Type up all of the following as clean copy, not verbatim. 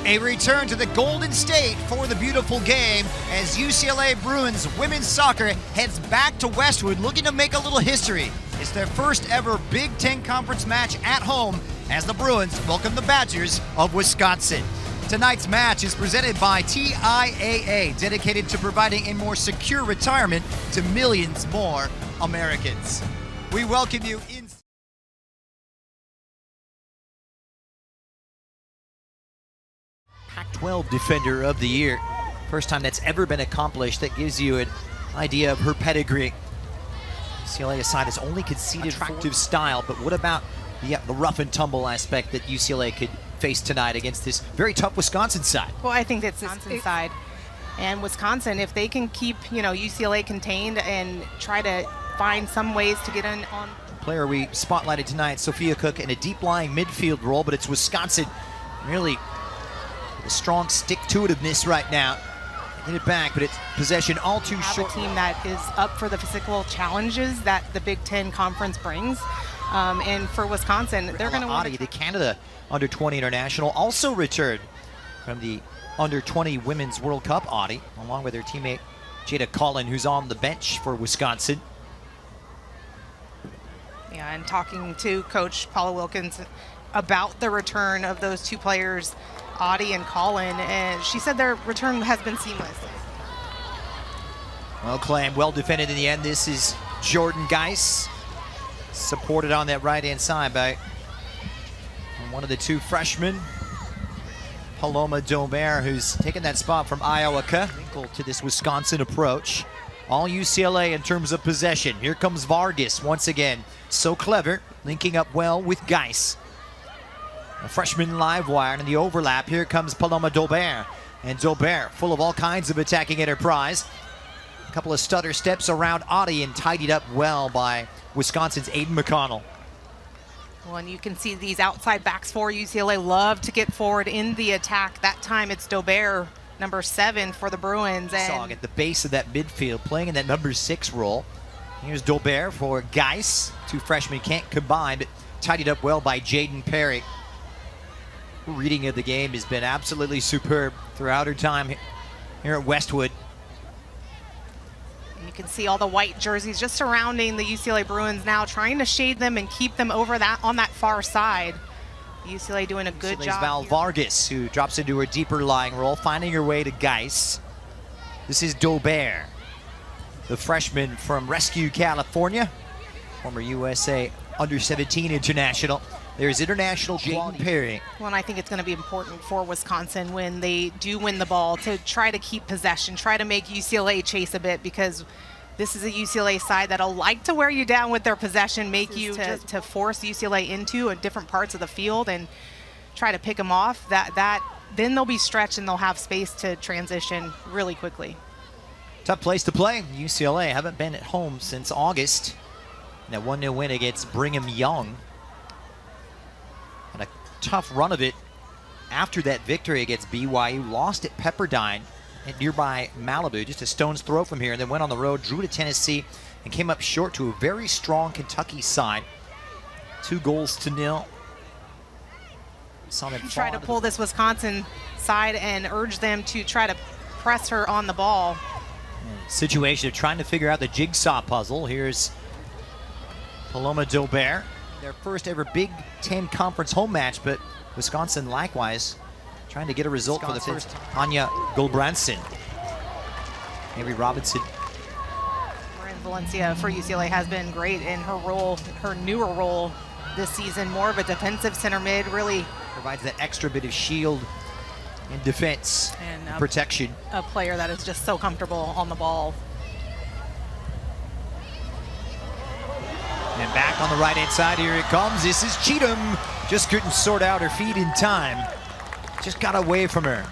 A return to the Golden State for the beautiful game as UCLA Bruins women's soccer heads back to Westwood looking to make a little history. It's their first ever Big Ten Conference match at home as the Bruins welcome the Badgers of Wisconsin. Tonight's match is presented by TIAA, dedicated to providing a more secure retirement to millions more Americans. We welcome you in. Pac-12 Defender of the Year. First time that's ever been accomplished. That gives you an idea of her pedigree. UCLA side has only conceded attractive style, but what about the rough and tumble aspect that UCLA could face tonight against this very tough Wisconsin side? Well, I think it's Wisconsin side. And Wisconsin, if they can keep, UCLA contained and try to find some ways to get in on. Player we spotlighted tonight, Sophia Cook, in a deep-lying midfield role, but it's Wisconsin really with a strong stick-to-itiveness right now. Get it back, but it's possession all too short. A team that is up for the physical challenges that the Big Ten Conference brings. And for Wisconsin, they're going to want to. The Canada Under-20 International also returned from the Under-20 Women's World Cup, Audie, along with her teammate Jada Collin, who's on the bench for Wisconsin. Yeah, and talking to Coach Paula Wilkins about the return of those two players, Audie and Collin, and she said their return has been seamless. Well claimed, well defended in the end. This is Jordan Geis, supported on that right-hand side by one of the two freshmen, Paloma Daubert, who's taken that spot from Iowa to this Wisconsin approach. All UCLA in terms of possession. Here comes Vargas once again. So clever, linking up well with Geis. A freshman live wire in the overlap. Here comes Paloma Daubert. And Daubert, full of all kinds of attacking enterprise. A couple of stutter steps around Audie and tidied up well by Wisconsin's Aiden McConnell. Well, and you can see these outside backs for UCLA love to get forward in the attack. That time it's Daubert, number 7 for the Bruins. And at the base of that midfield, playing in that number 6 role. Here's Daubert for Geis. Two freshmen can't combine, but tidied up well by Jaden Perry. Reading of the game has been absolutely superb throughout her time here at Westwood. You can see all the white jerseys just surrounding the UCLA Bruins now, trying to shade them and keep them over that on that far side. UCLA doing a good job. Val Vargas, who drops into her deeper lying role, finding her way to Geis. This is Daubert, the freshman from Rescue, California, former USA Under-17 international. There's international Jaden Perry. Well, and I think it's going to be important for Wisconsin when they do win the ball to try to keep possession, try to make UCLA chase a bit, because this is a UCLA side that'll like to wear you down with their possession, make you to force UCLA into different parts of the field and try to pick them off. Then they'll be stretched and they'll have space to transition really quickly. Tough place to play. UCLA haven't been at home since August. That 1-0 win against Brigham Young. And a tough run of it after that victory against BYU. Lost at Pepperdine at nearby Malibu, just a stone's throw from here, and then went on the road, drew to Tennessee, and came up short to a very strong Kentucky side. 2-0. Saw them try to pull this Wisconsin side and urge them to try to press her on the ball. Situation of trying to figure out the jigsaw puzzle. Here's Paloma Daubert. Their first ever Big Ten Conference home match, but Wisconsin likewise trying to get a result for the first time. Anya Gulbranson. Avery Robinson. Marin Valencia for UCLA has been great in her role, her newer role this season. More of a defensive center mid, really provides that extra bit of shield and defense and protection. A player that is just so comfortable on the ball. And back on the right-hand side, here it comes. This is Cheatham. Just couldn't sort out her feet in time. Just got away from her.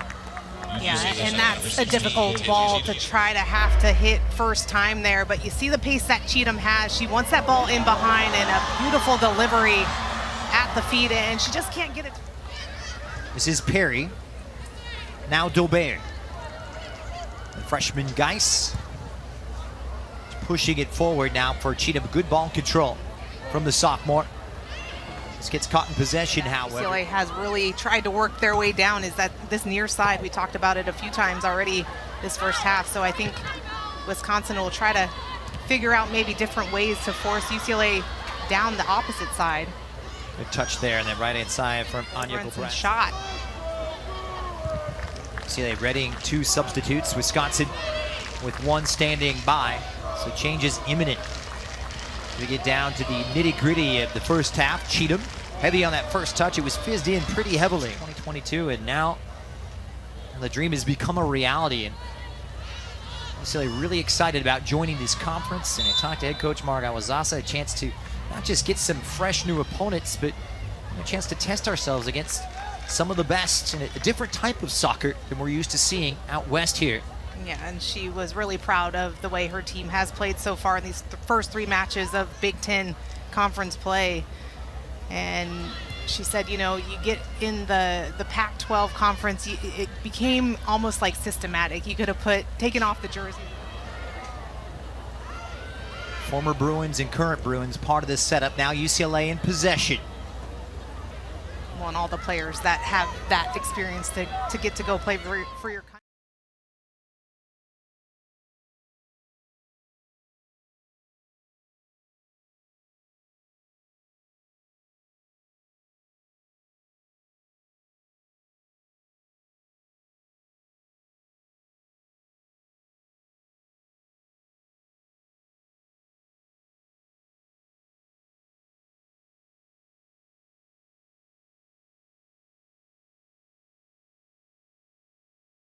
Yeah, and that's a difficult ball to try to have to hit first time there. But you see the pace that Cheatham has. She wants that ball in behind and a beautiful delivery at the feet, and she just can't get it. This is Perry. Now Daubert. The freshman Geis. Pushing it forward now for Cheatham. Good ball control from the sophomore. Just gets caught in possession, however. UCLA has really tried to work their way down. Is that this near side? We talked about it a few times already this first half. So I think Wisconsin will try to figure out maybe different ways to force UCLA down the opposite side. Good touch there, and then right-hand side from Anya Gilbreth. Shot. UCLA readying 2 substitutes. Wisconsin with 1 standing by. So change is imminent. We get down to the nitty-gritty of the first half. Cheatham, heavy on that first touch. It was fizzed in pretty heavily. 2022, and now the dream has become a reality. And UCLA really excited about joining this conference. And I talked to head coach Mark Awazasa, a chance to not just get some fresh new opponents, but a chance to test ourselves against some of the best in a different type of soccer than we're used to seeing out west here. Yeah, and she was really proud of the way her team has played so far in these first 3 matches of Big Ten conference play. And she said, you know, you get in the Pac-12 conference, it became almost like systematic. You could have taken off the jersey. Former Bruins and current Bruins part of this setup. Now UCLA in possession. Well, and all the players that have that experience to get to go play for your country.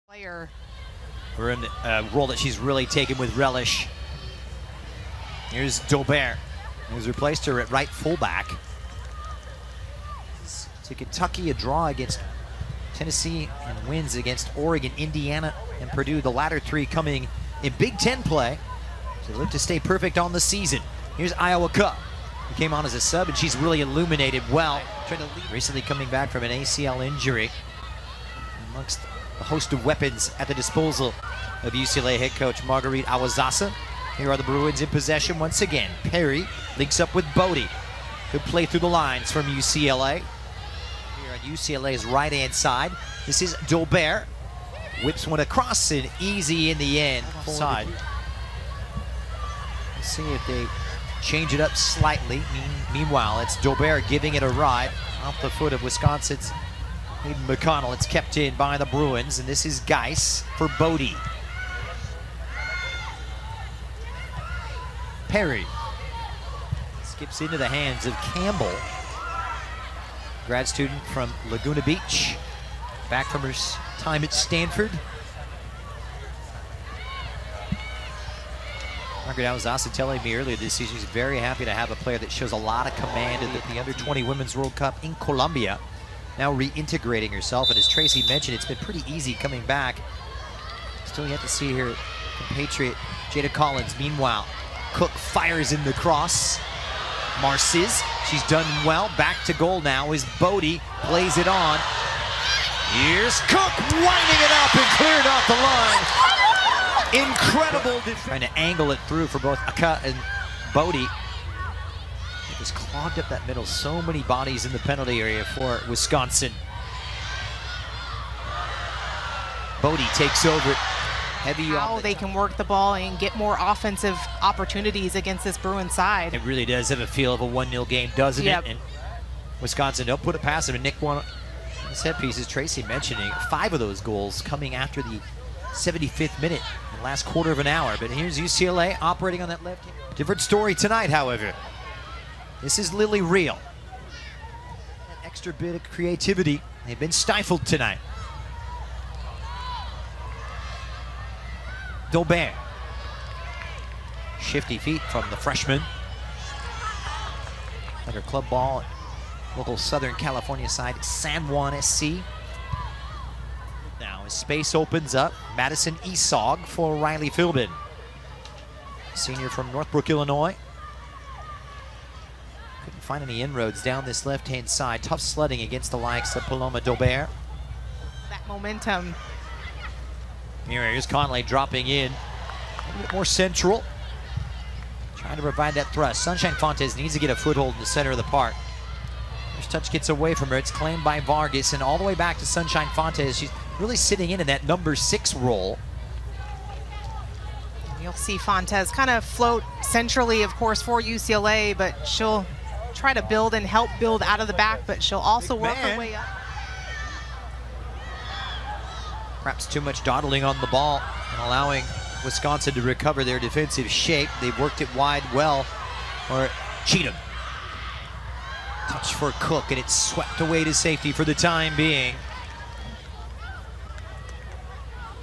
Player. We're in a role that she's really taken with relish. Here's Daubert, who's replaced her at right fullback. To Kentucky, a draw against Tennessee and wins against Oregon, Indiana, and Purdue. The latter 3 coming in Big Ten play. So they look to stay perfect on the season. Here's Iowa Cup, who came on as a sub, and she's really illuminated well. Recently coming back from an ACL injury. Amongst a host of weapons at the disposal of UCLA head coach Marguerite Awazasa. Here are the Bruins in possession once again. Perry links up with Bodie. Good play through the lines from UCLA. Here on UCLA's right-hand side, this is Daubert. Whips one across and easy in the end. Side. Let's see if they change it up slightly. Meanwhile, it's Daubert giving it a ride off the foot of Wisconsin's Hayden McConnell. It's kept in by the Bruins, and this is Geis for Bodie. Perry skips into the hands of Campbell, grad student from Laguna Beach, back from her time at Stanford. Margaret Awazasa telling me earlier this season she's very happy to have a player that shows a lot of command at the Under-20 Women's World Cup in Colombia. Now reintegrating herself, and as Tracy mentioned, it's been pretty easy coming back. Still yet to see her compatriot Jada Collins. Meanwhile, Cook fires in the cross. Marcis, she's done well. Back to goal now is Bodie, plays it on. Here's Cook, winding it up and cleared off the line. Incredible defense. Trying to angle it through for both Aka and Bodie. Just clogged up that middle. So many bodies in the penalty area for Wisconsin. Bodie takes over. Heavy How they can work the ball and get more offensive opportunities against this Bruin side. It really does have a feel of a 1-0 game, doesn't Yep. it? And Wisconsin don't put it past them. And Nick won set pieces. Tracy mentioning 5 of those goals coming after the 75th minute, the last quarter of an hour. But here's UCLA operating on that left hand. Different story tonight, however. This is Lily Real. That extra bit of creativity, they've been stifled tonight. Daubert. Shifty feet from the freshman. Under club ball, local Southern California side, San Juan SC. Now as space opens up, Madison Esog for Riley Philbin. Senior from Northbrook, Illinois. Couldn't find any inroads down this left-hand side. Tough sledding against the likes of Paloma Daubert. That momentum. Here's Conley dropping in. A little bit more central. Trying to provide that thrust. Sunshine Fontes needs to get a foothold in the center of the park. First touch gets away from her. It's claimed by Vargas, and all the way back to Sunshine Fontes. She's really sitting in that number 6 role. You'll see Fontes kind of float centrally, of course, for UCLA, but she'll try to build and help build out of the back, but she'll also work her way up. Perhaps too much dawdling on the ball and allowing Wisconsin to recover their defensive shape. They've worked it wide well. Or Cheatham. Touch for Cook, and it's swept away to safety for the time being.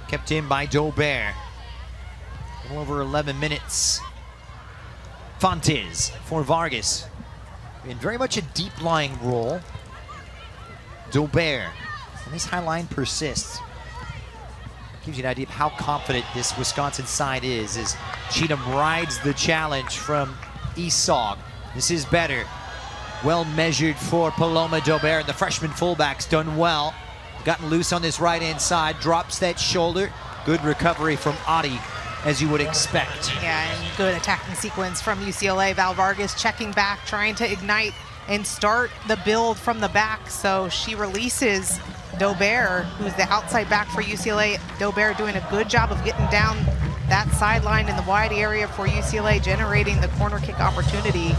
Kept in by Daubert. A little over 11 minutes. Fontes for Vargas. In very much a deep-lying role. Daubert. And this high line persists. Gives you an idea of how confident this Wisconsin side is as Cheatham rides the challenge from Esau. This is better. Well measured for Paloma Daubert, and the freshman fullback's done well. Gotten loose on this right-hand side, drops that shoulder. Good recovery from Adi, as you would expect. Yeah, and good attacking sequence from UCLA. Val Vargas checking back, trying to ignite and start the build from the back. So she releases Daubert, who's the outside back for UCLA. Daubert doing a good job of getting down that sideline in the wide area for UCLA, generating the corner kick opportunity.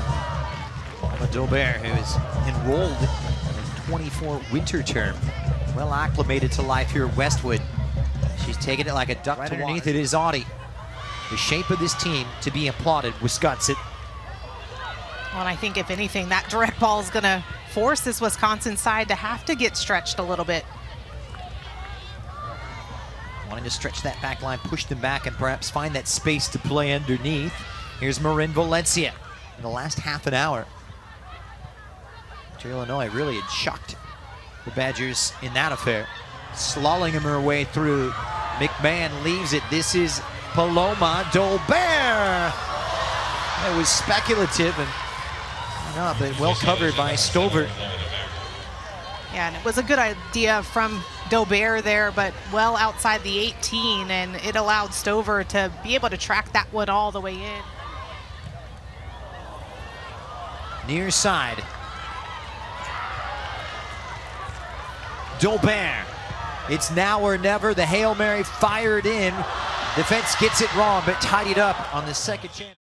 Daubert, who is enrolled in his 24 winter term, well acclimated to life here at Westwood. She's taking it like a duck to underneath it is Audie. The shape of this team to be applauded, Wisconsin. Well, and I think if anything, that direct ball is going to force this Wisconsin side to have to get stretched a little bit. Wanting to stretch that back line, push them back, and perhaps find that space to play underneath. Here's Marin Valencia in the last half an hour. Illinois really had shocked the Badgers in that affair. Slolling her way through. McMahon leaves it. This is Paloma Daubert. It was speculative and not, but well covered by Stover. Yeah, and it was a good idea from Daubert there, but well outside the 18, and it allowed Stover to be able to track that one all the way in. Near side. Daubert. It's now or never. The Hail Mary fired in. Defense gets it wrong, but tidied up on the second chance.